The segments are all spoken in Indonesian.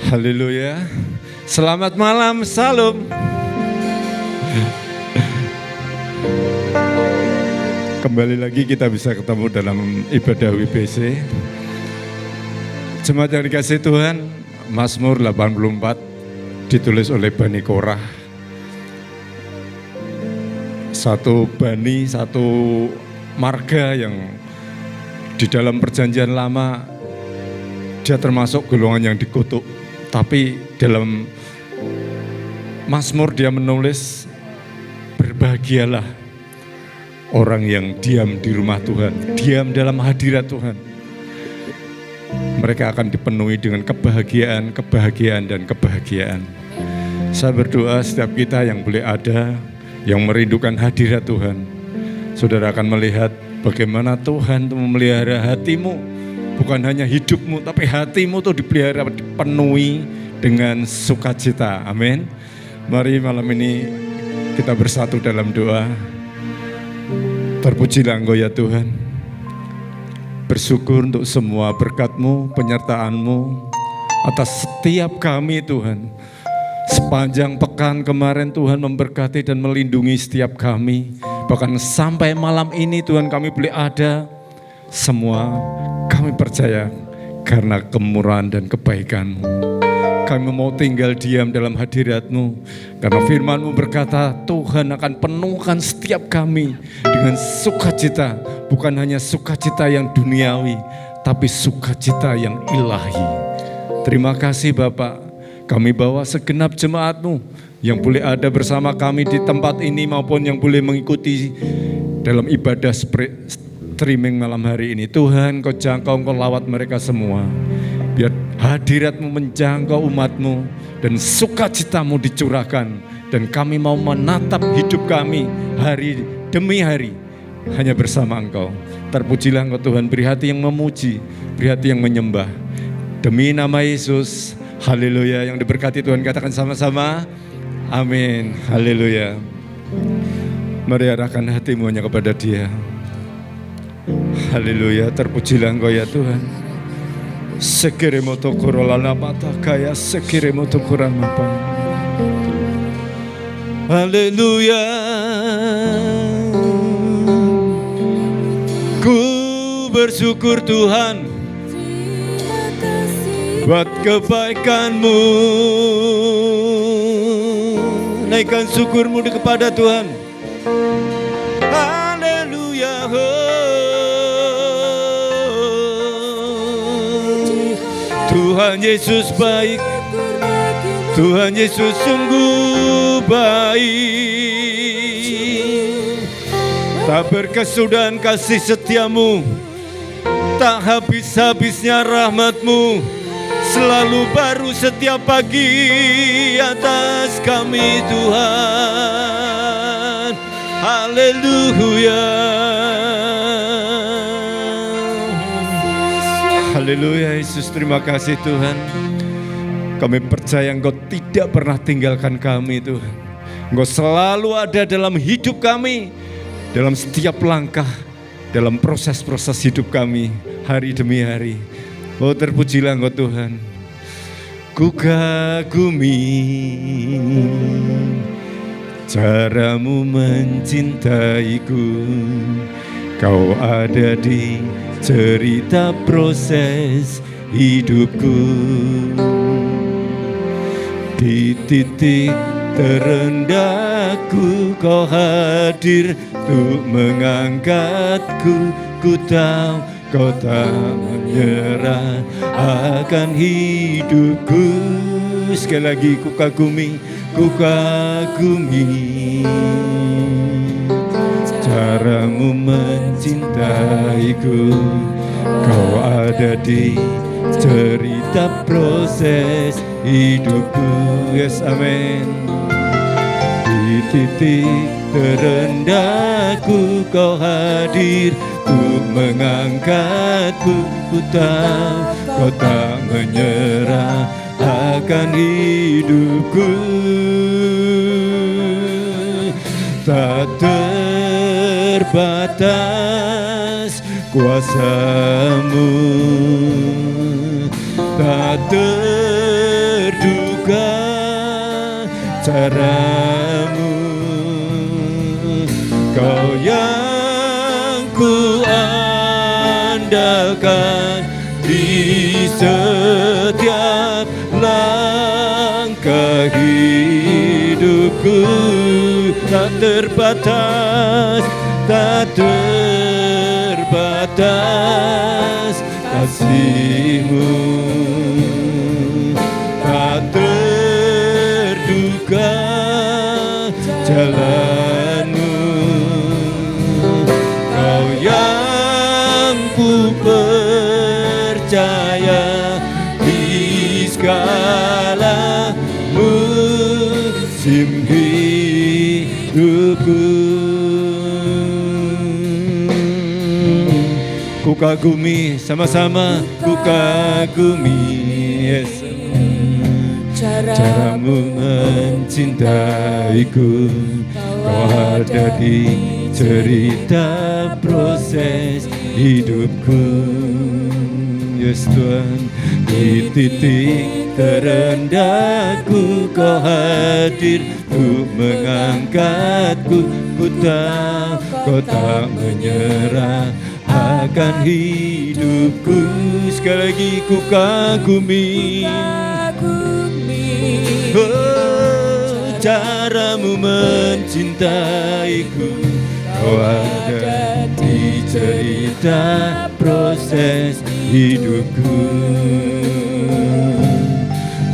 Haleluya. Selamat malam, salam. Kembali lagi kita bisa ketemu dalam ibadah WBC. Jemaat yang dikasihi Tuhan, Mazmur 84 ditulis oleh Bani Korah. Satu bani, satu marga yang di dalam perjanjian lama dia termasuk golongan yang dikutuk. Tapi dalam Mazmur dia menulis, berbahagialah orang yang diam di rumah Tuhan, diam dalam hadirat Tuhan. Mereka akan dipenuhi dengan kebahagiaan, kebahagiaan, dan kebahagiaan. Saya berdoa setiap kita yang boleh ada, yang merindukan hadirat Tuhan, saudara akan melihat bagaimana Tuhan itu memelihara hatimu. Bukan hanya hidupmu, tapi hatimu tuh dipelihara, dipenuhi dengan sukacita. Amin. Mari malam ini kita bersatu dalam doa. Terpujilah Engkau ya Tuhan. Bersyukur untuk semua berkat-Mu, penyertaan-Mu atas setiap kami Tuhan. Sepanjang pekan kemarin Tuhan memberkati dan melindungi setiap kami. Bahkan sampai malam ini Tuhan kami boleh ada. Semua kami percaya karena kemurahan dan kebaikan-Mu. Kami mau tinggal diam dalam hadirat-Mu. Karena firman-Mu berkata Tuhan akan penuhkan setiap kami dengan sukacita. Bukan hanya sukacita yang duniawi, tapi sukacita yang ilahi. Terima kasih Bapak. Kami bawa segenap jemaat-Mu yang boleh ada bersama kami di tempat ini maupun yang boleh mengikuti dalam ibadah streaming malam hari ini. Tuhan, Kau jangkau, Kau lawat mereka semua. Biar hadirat-Mu menjangkau umat-Mu dan sukacita-Mu dicurahkan. Dan kami mau menatap hidup kami hari demi hari hanya bersama Engkau. Terpujilah Engkau Tuhan, beri hati yang memuji, beri hati yang menyembah. Demi nama Yesus, haleluya. Yang diberkati Tuhan katakan sama-sama, amin, haleluya. Mari arahkan hatimu hanya kepada Dia. Haleluya, terpujilah Engkau ya Tuhan. Sekiremoto korolana mata kaya sekiremoto koramapa. Haleluya. Ku bersyukur Tuhan buat kebaikan-Mu. Naikkan syukurmu kepada Tuhan. Haleluya. Tuhan Yesus baik, Tuhan Yesus sungguh baik. Tak berkesudahan kasih setia-Mu, tak habis-habisnya rahmat-Mu, selalu baru setiap pagi atas kami Tuhan. Haleluya. Haleluya Yesus, terima kasih Tuhan. Kami percaya Engkau tidak pernah tinggalkan kami Tuhan. Engkau selalu ada dalam hidup kami, dalam setiap langkah, dalam proses-proses hidup kami hari demi hari. Oh terpujilah Engkau Tuhan. Ku kagumi cara-Mu mencintaiku. Kau ada di cerita proses hidupku. Di titik terendahku Kau hadir untuk mengangkatku. Ku tahu Kau tak menyerah akan hidupku. Sekali lagi ku kagumi, ku kagumi cara-Mu mencintaiku. Kau ada di cerita proses hidupku. Yes, amin. Di titik terendahku Kau hadir untuk mengangkatku. Ku tahu Kau tak menyerah akan hidupku. Tak terbatas kuasa-Mu, tak terbatas caramu, Kau yang ku andalkan di setiap langkah hidupku. Tak terbatas, tak terbatas kasih-Mu, tak terduga jalan-Mu. Kau yang ku percaya di segala musim hidupku. Ku kagumi, sama-sama ku kagumi, Yesus, caramu mencintaiku. Kau ada di cerita proses hidupku. Yes Tuhan, di titik terendahku Kau hadir untuk mengangkatku. Ku tahu Kau tak menyerah akan hidupku. Sekali lagi ku kagumi, oh, caramu mencintaiku. Kau ada di cerita proses hidupku.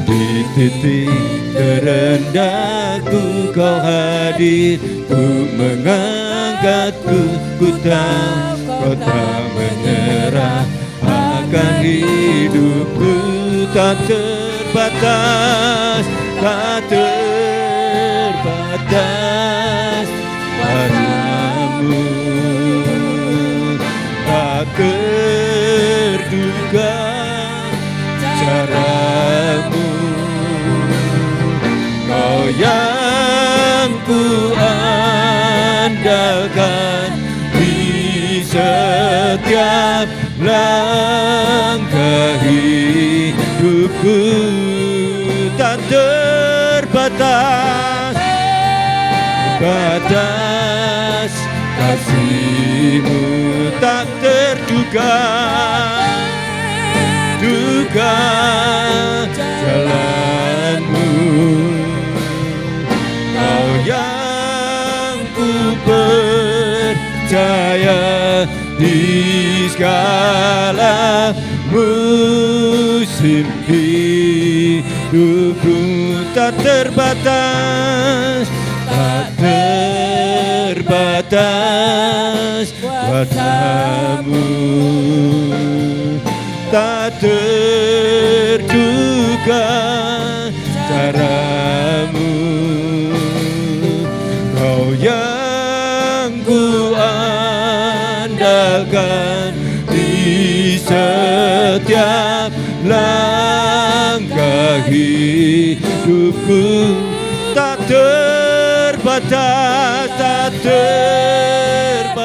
Di titik terendahku Kau hadir untuk mengangkatku. Ku tahu Kau tak menyerah akan hidupku. Tak terbatas, tak terbatas padamu, tak terduga caramu. Kau yang ku andalkan di setiap langkah hidupku. Tak terbatas, batas kasih-Mu, tak terduga duga jalan-Mu. Kau yang ku percaya di segala musim hidupku. Tak terbatas, tak terbatas kuasa-Mu, tak terduga caramu. Kau yang ku andalkan di setiap langkah hidupku. Tak terbatas, tak terbatas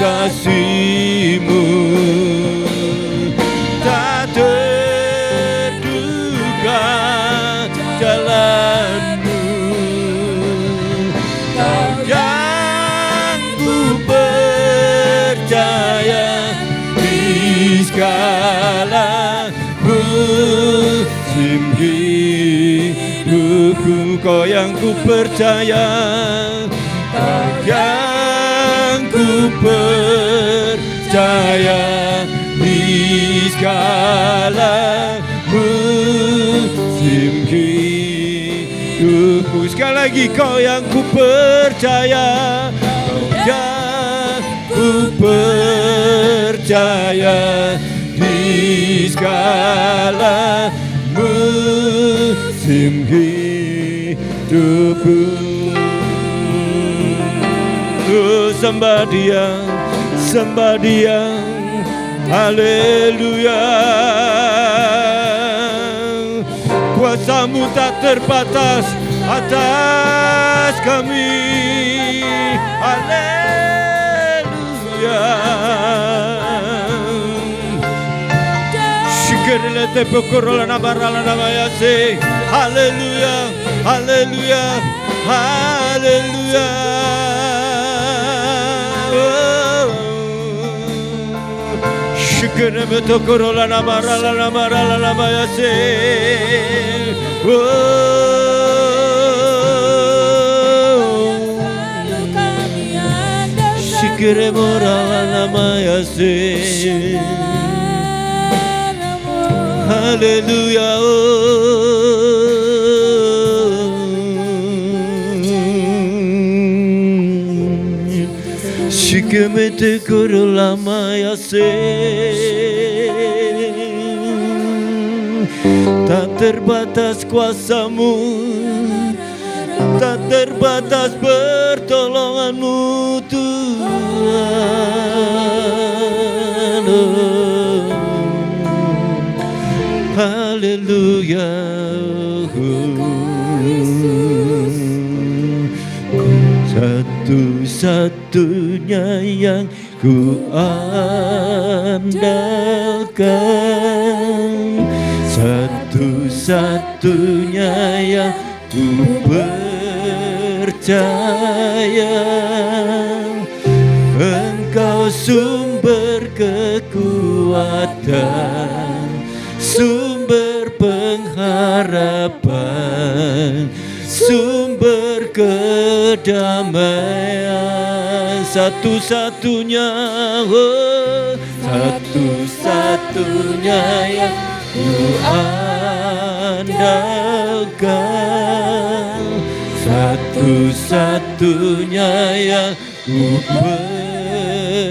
kasih-Mu, tak terduga jalan-Mu. Kau yang ku percaya di segala musim hidupku. Kau yang ku percaya, Kau yang ku percaya di segala musim hidupku. Sekali lagi, Kau yang ku percaya, Kau yang ku percaya di segala musim hidupku. Oh, sembah Dia, sembah Dia, haleluya. Kuasa-Mu tak terbatas atas kami, haleluya. Shikerele te pokorola nabarala namayase. haleluya, haleluya, haleluya. Şükürümü tokurulana maralana maralana mayase. Şükürümü oralana mayase. Haleluya. Şükürümü tokurulana mayase. Tak terbatas kuasamu, tak terbatas pertolonganmu Tuhan. Haleluya. Satu-satunya yang ku andalkan, satu-satunya yang ku percaya. Engkau sumber kekuatan, sumber pengharapan, sumber kedamaian. Satu-satunya, oh, satu-satunya yang ku andalkan, satu-satunya yang ku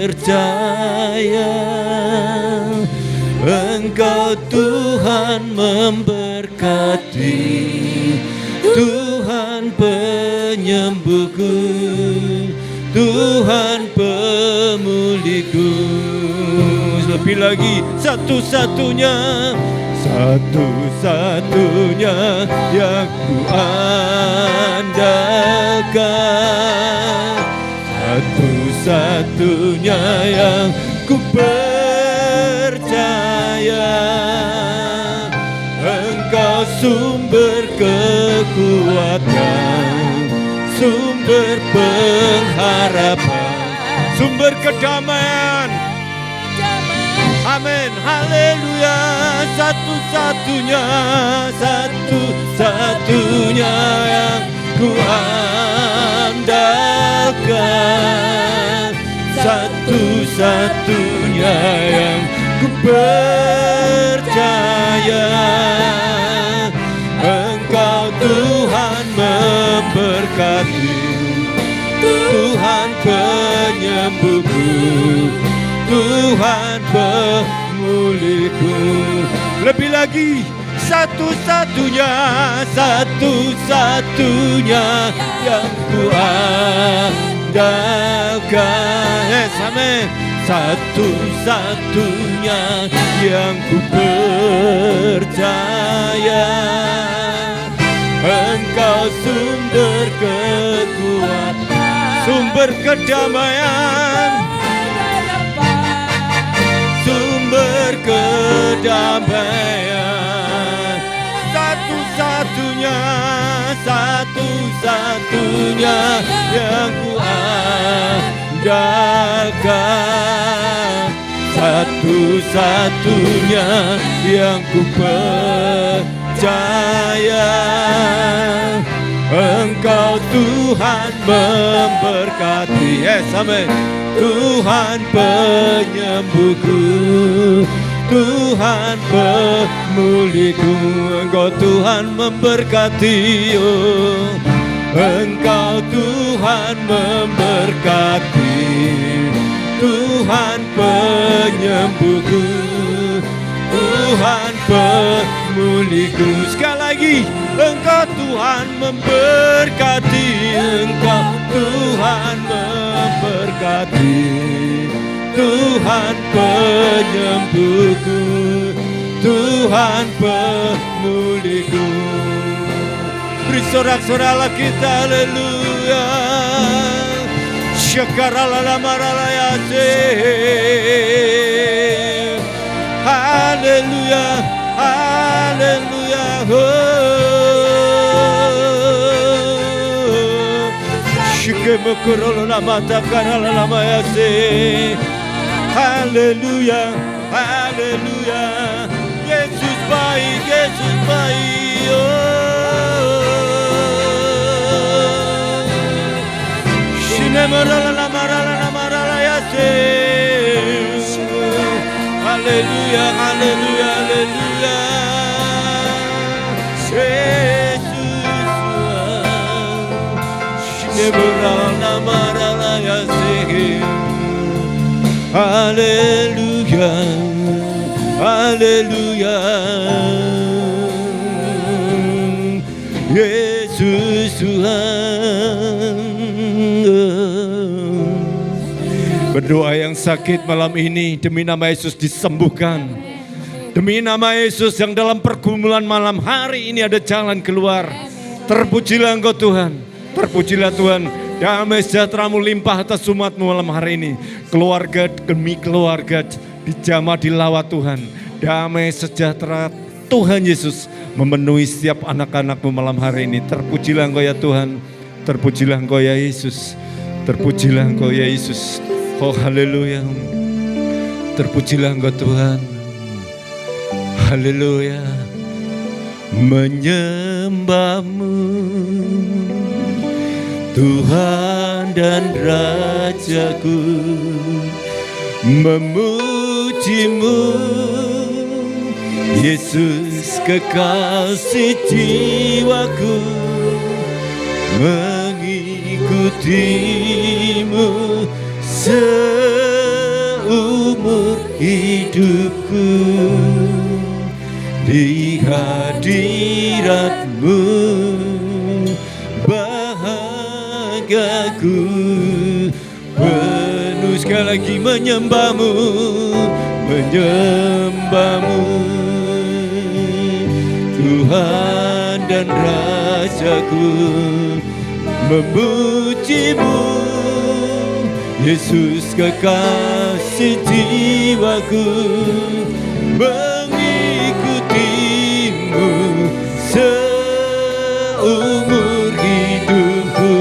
percaya. Engkau Tuhan memberkati, Tuhan penyembuhku, Tuhan pemulihku. Lebih lagi, satu-satunya, satu-satunya yang ku andalkan, satu-satunya yang ku percaya. Engkau sumber kekuatan, sumber pengharapan, sumber kedamaian. Amin, haleluya. Satu-satunya, satu-satunya yang ku andalkan, satu-satunya yang ku percaya. Engkau Tuhan memberkati, Tuhan penyembuhku, Tuhan pemulihku. Lebih lagi, satu-satunya, satu-satunya yang ku andalkan. Yes, amin. Satu-satunya yang ku percaya. Engkau sumber kekuatan, sumber kedamaian, sumber kedamaian. Satu-satunya, satu-satunya yang ku andalkan, satu-satunya yang ku percaya. Engkau Tuhan memberkati, yes, amin. Tuhan penyembuhku, Tuhan pemulihku. Engkau Tuhan memberkati, oh. Engkau Tuhan memberkati, Tuhan penyembuhku, Tuhan pemulihku. Sekali lagi, Engkau Tuhan memberkati, Engkau Tuhan memberkati, Tuhan penyembuhku, Tuhan pemulihku. Beri sorak-soraklah kita, haleluya. Syakaralala maralaya haleluya, haleluya, oh. Haleluya, haleluya. Yesus baik, Yesus baik. Haleluya, haleluya, haleluya. Haleluya, haleluya. Yesus Tuhan. Berdoa yang sakit malam ini demi nama Yesus disembuhkan. Demi nama Yesus yang dalam pergumulan malam hari ini ada jalan keluar. Terpujilah Engkau Tuhan. Terpujilah Tuhan. Damai sejahtera-Mu limpah atas umat-Mu malam hari ini. Keluarga demi keluarga dijamah dilawat Tuhan. Damai sejahtera Tuhan Yesus memenuhi setiap anak-anak-Mu malam hari ini. Terpujilah Engkau ya Tuhan. Terpujilah Engkau ya Yesus. Terpujilah Engkau ya Yesus. Oh haleluya. Terpujilah Engkau Tuhan. Haleluya. Menyembah-Mu Tuhan dan Rajaku, memuji-Mu Yesus kekasih jiwaku, mengikuti-Mu seumur hidupku. Di hadirat-Mu bahagiaku penuh. Sekali lagi menyembah-Mu, menyembah-Mu Tuhan dan Rajaku, memuji-Mu Yesus kekasih jiwaku, mengikuti-Mu seumur hidupku.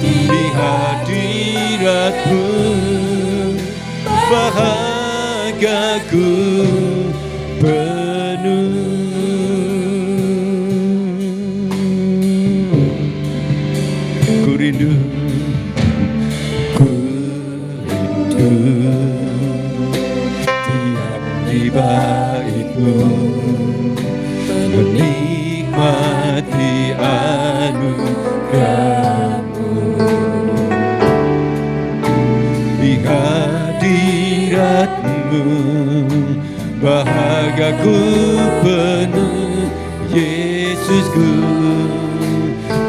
Di hadirat-Mu bahagiaku penuh. Ku rindu tiap di bait-Mu, menikmati anugerah-Mu. Di hadirat-Mu bahagiaku penuh. Yesusku,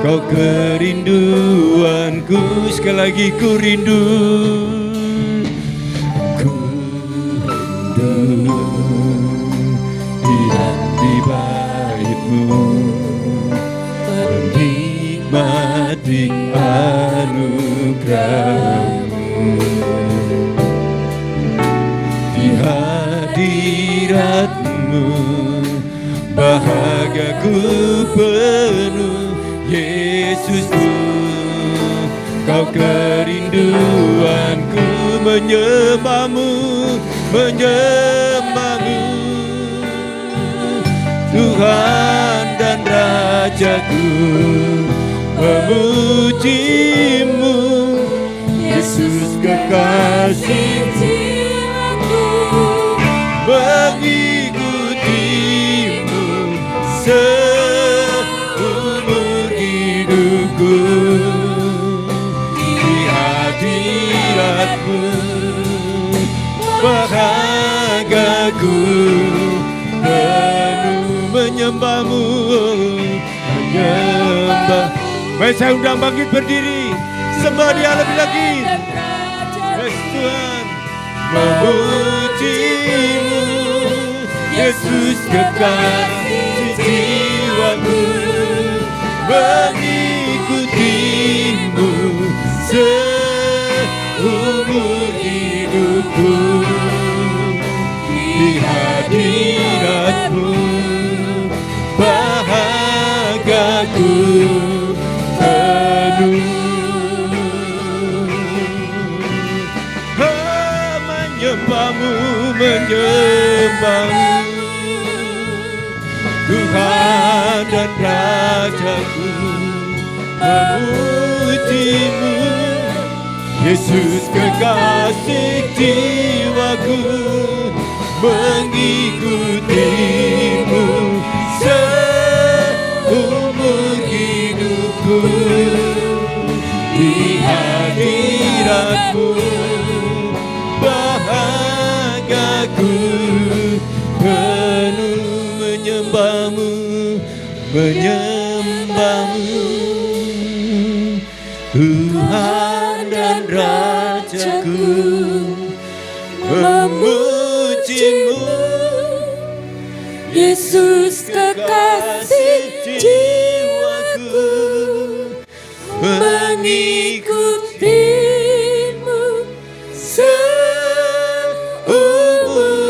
Kau kerinduanku. Sekali lagi ku rindu. Ku rindu diam di bait-Mu, menikmati anugerah-Mu. Di hadirat-Mu bahagiaku penuh. Yesusku, Kau kerinduanku. Menyembah-Mu, menyembah-Mu Tuhan dan Rajaku, memuji-Mu Yesus kekasih jiwaku, mengikuti-Mu seumur hidupku. Di hadirat-Mu bahagiaku penuh. Menyembah-Mu, menyembah. Mari saya undang bangkit berdiri, sembah Dia lebih lagi. Yes Tuhan, memuji-Mu Yesus kekasih jiwaku, mengikuti-Mu seumur hidupku. Di hadirat-Mu bahagiaku penuh. menyembahmu, menyembahmu. Tuhan dan Rajaku, memujimu. Yesus kekasih jiwaku, mengikutimu seumur hidupku. Di hadiratmu bahagiaku, penuh menyembahmu, menyembahmu. Tuhan dan Rajaku, memujimu. Yesus kekasih jiwaku, mengikutimu seumur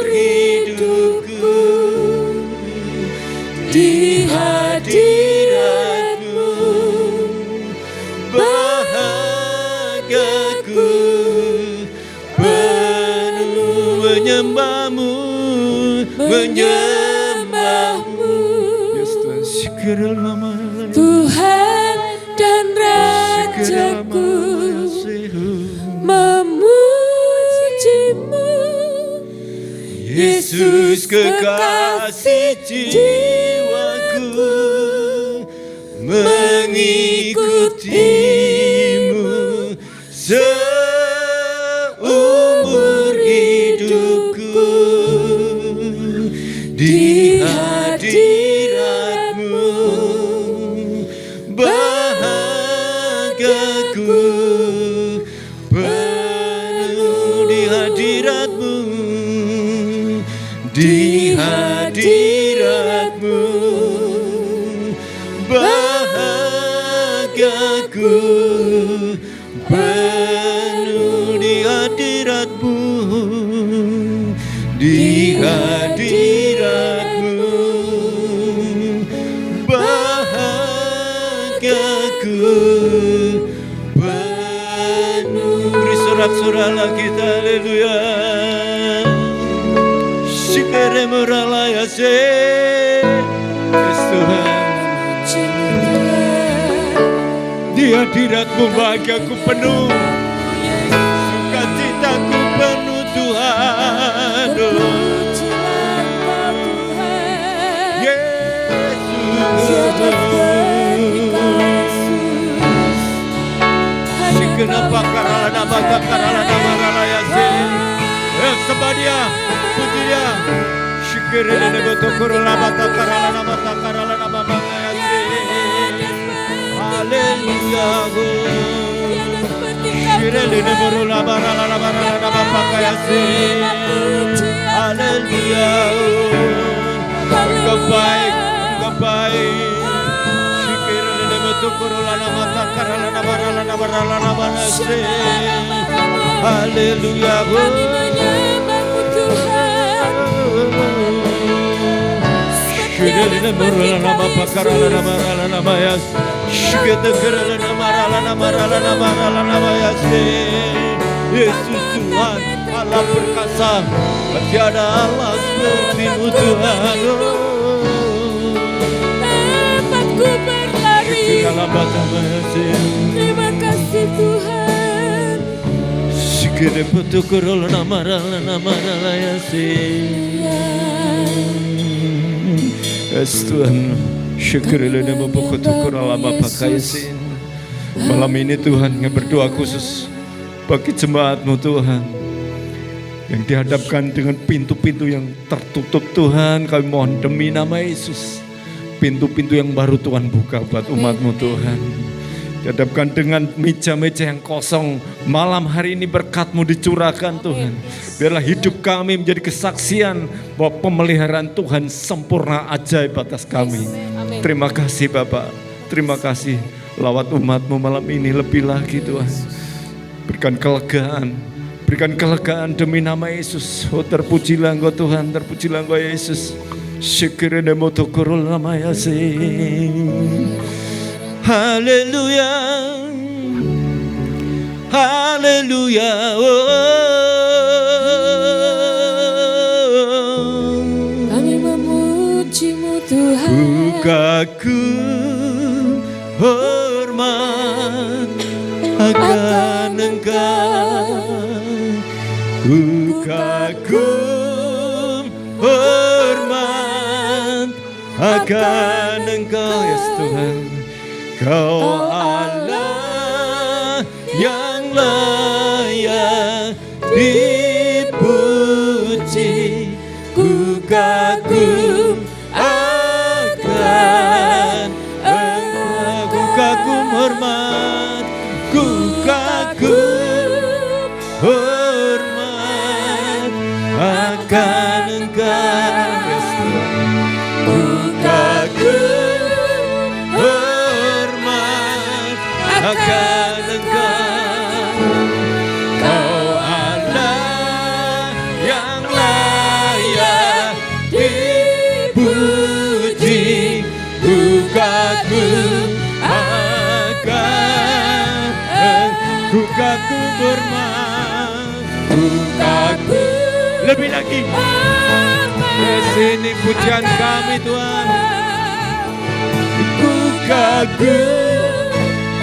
hidupku. Di hadiratmu bahagiaku, penuh menyembahmu, menyembahmu. Tuhan dan Rajaku, memujimu. Yesus kekasih jiwaku, mengikutimu seumur hidupku. Di hadiratmu bahagiaku, penuh di hadiratmu, di hadiratmu bahagiaku, penuh di hadiratmu, di hadiratmu bahagiaku, penuh. Beri sorak-soraklah kita, haleluya. Shikere muralaya se, Yesus Tuhan. Di hadiratmu bahagiaku penuh, sukacitaku penuh Tuhan. Yesus, kenapa karala nama ralaya se, sebadia puji dia. Shikere nebo tokoro lama karala nama ralaya se. Haleluya. Shirele nebo lama nama pakaya se. Haleluya. Engkau baik, Engkau baik. Shikere nebo tokoro lama karala nama se. Haleluya. Shirele nebo lama karala nama ya. Yesus Tuhan, Allah perkasa, tiada Allah seperti-Mu Tuhan. Tempatku berlari, terima kasih Tuhan. Yes Tuhan. Malam ini Tuhan yang berdoa khusus bagi jemaat-Mu Tuhan yang dihadapkan dengan pintu-pintu yang tertutup Tuhan. Kami mohon demi nama Yesus, pintu-pintu yang baru Tuhan buka buat umat-Mu Tuhan. Dihadapkan dengan meja-meja yang kosong, malam hari ini berkat-Mu dicurahkan Tuhan. Biarlah hidup kami menjadi kesaksian bahwa pemeliharaan Tuhan sempurna ajaib atas kami. Terima kasih Bapak, terima kasih lawat umat-Mu malam ini lebih lagi Tuhan. Berikan kelegaan demi nama Yesus. Oh terpujilah Engkau Tuhan, terpujilah Engkau Yesus. Syukurnya motokurul nama Yesus. Haleluya, haleluya, oh. kagum hormat akan Engkau. Ku kagum hormat akan Engkau, yes Tuhan. Kau Allah yang layak dipuji. Ku kagum akan Engkau. Ku kagum hormat, ku kagum hormat akan Engkau, yes Tuhan. Ku kagum hormat akan Engkau. Kau Allah yang layak dipuji. Ku kagum akan Engkau. Ku kagum hormat, ku kagum. Lebih lagi. Di sini pujian kami Tuhan. Ku kagum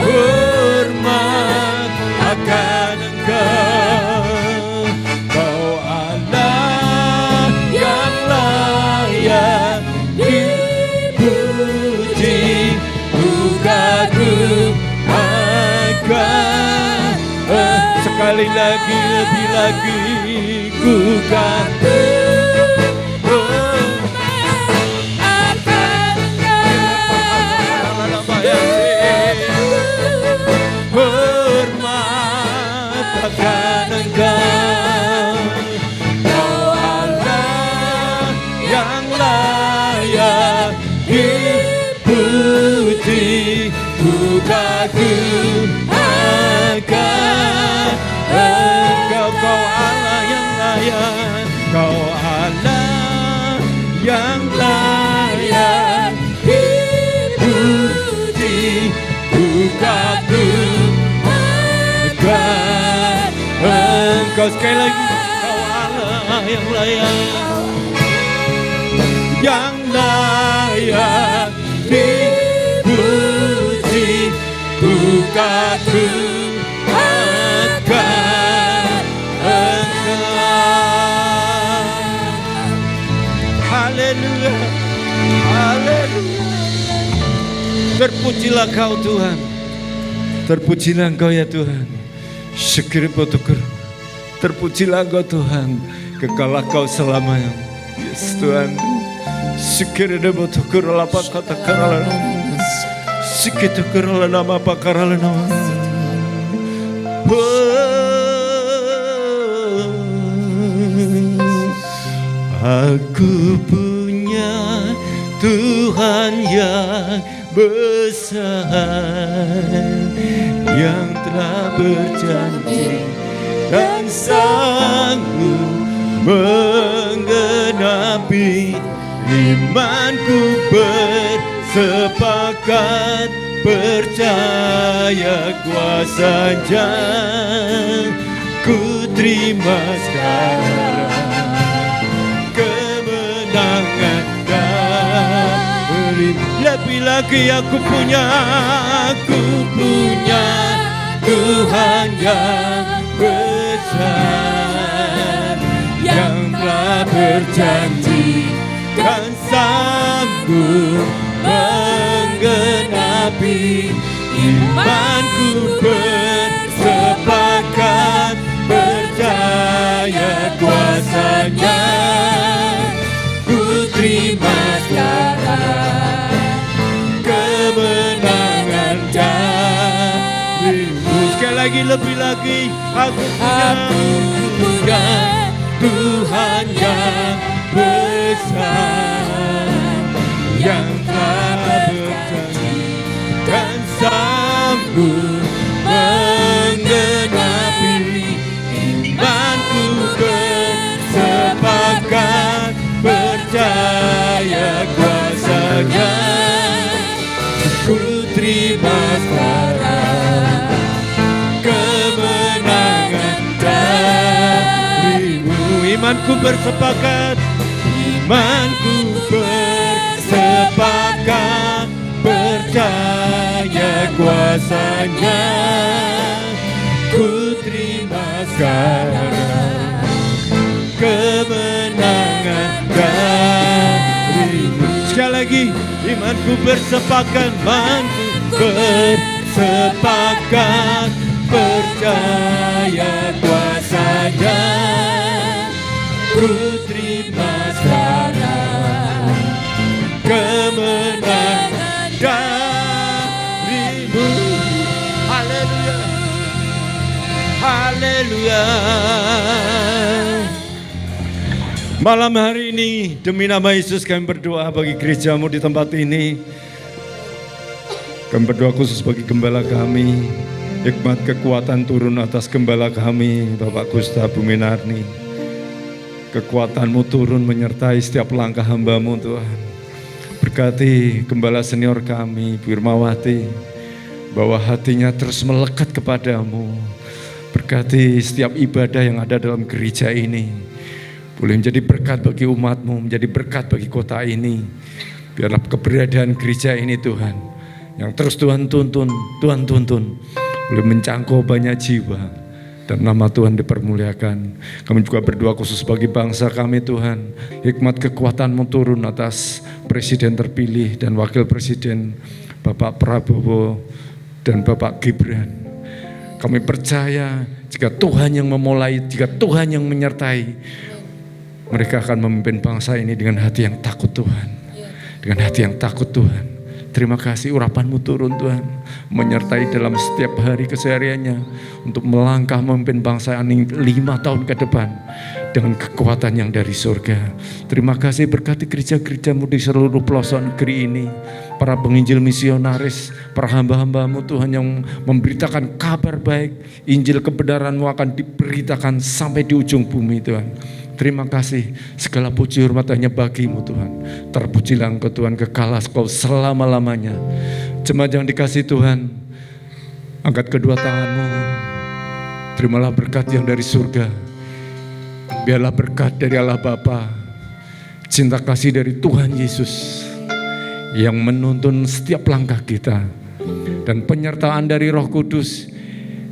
hormat akan Engkau. Kau Allah yang layak dipuji. Ku kagum akan sekali lagi, lebih lagi. Ku kagum akan Engkau. Kau Allah yang layak dipuji. Ku kagum akan Engkau. Kau Allah yang layak. Kau Allah yang layak dipuji. Ku kagum akan Engkau. Sekali lagi. Kau Allah yang layak, yang layak dipuji. Ku kagum akan Engkau. Haleluya, haleluya. Terpujilah Kau Tuhan. Terpujilah Engkau ya Tuhan. Syukur bersyukur. Terpujilah Engkau Tuhan. Kekalah Kau selamanya. Yes Tuhan. Syukur bersyukur apa kata karala. Syukur karala nama apa karala nama. Aku punya Tuhan yang besar, yang telah berjanji dan sanggup menggenapi. Imanku bersepakat percaya kuasanya. Ku terima sekarang kemenangan dari. Lebih lagi aku punya Tuhan yang besar, yang telah berjanji dan sanggup menggenapi. Imanku bersepakat percaya kuasanya. Ku terima sekarang kemenangan darimu. Sekali lagi, lebih lagi. Aku punya Tuhan yang besar, yang telah berjanji dan sanggup menggenapi. Imanku bersepakat percaya kuasanya. Ku terima sekarang kemenangan darimu. Imanku bersepakat, imanku bersepakat percaya kuasa-Nya, ku terima sekarang kemenangan darimu. Sekali lagi, imanku bersepakat, bersepakat, percaya kuasa-Nya, ku terima sekarang kemenangan darimu. Haleluya, haleluya. Malam hari ini demi nama Yesus kami berdoa bagi gerejamu di tempat ini. Kami berdoa khusus bagi gembala kami, hikmat kekuatan turun atas gembala kami, Bapak Gusta Buminarni. Kekuatan-Mu turun menyertai setiap langkah hamba-Mu Tuhan. Berkati gembala senior kami, Firmawati, bahwa hatinya terus melekat kepadamu. Berkati setiap ibadah yang ada dalam gereja ini. Boleh menjadi berkat bagi umat-Mu, menjadi berkat bagi kota ini. Biarlah keberadaan gereja ini Tuhan, yang terus Tuhan tuntun, boleh menjangkau banyak jiwa. Dan nama Tuhan dipermuliakan. Kami juga berdoa khusus bagi bangsa kami Tuhan. Hikmat kekuatan-Mu turun atas Presiden terpilih dan Wakil Presiden Bapak Prabowo dan Bapak Gibran. Kami percaya jika Tuhan yang memulai, jika Tuhan yang menyertai, mereka akan memimpin bangsa ini dengan hati yang takut Tuhan. Dengan hati yang takut Tuhan. Terima kasih urapan-Mu turun Tuhan, menyertai dalam setiap hari kesehariannya untuk melangkah memimpin bangsa ini 5 tahun ke depan dengan kekuatan yang dari surga. Terima kasih berkati gereja-gereja-Mu di seluruh pelosok negeri ini, para penginjil misionaris, para hamba-hamba-Mu Tuhan yang memberitakan kabar baik, Injil kebenaran-Mu akan diberitakan sampai di ujung bumi Tuhan. Terima kasih, segala puji hormat hanya bagi-Mu Tuhan. Terpujilah Engkau Tuhan, kekal Engkau selama-lamanya. Jemaat yang dikasihi Tuhan, angkat kedua tangan-Mu, terimalah berkat yang dari surga. Biarlah berkat dari Allah Bapa, cinta kasih dari Tuhan Yesus yang menuntun setiap langkah kita, dan penyertaan dari Roh Kudus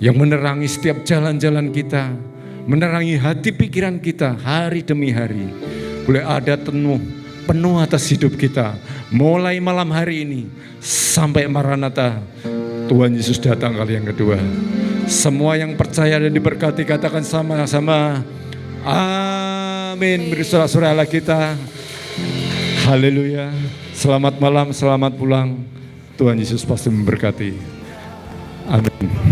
yang menerangi setiap jalan-jalan kita, menerangi hati pikiran kita hari demi hari. Boleh ada penuh atas hidup kita, mulai malam hari ini sampai Maranatha Tuhan Yesus datang kali yang kedua. Semua yang percaya dan diberkati katakan sama-sama amin. Beri sorak-sorai kita. Haleluya. Selamat malam, selamat pulang. Tuhan Yesus pasti memberkati. Amin.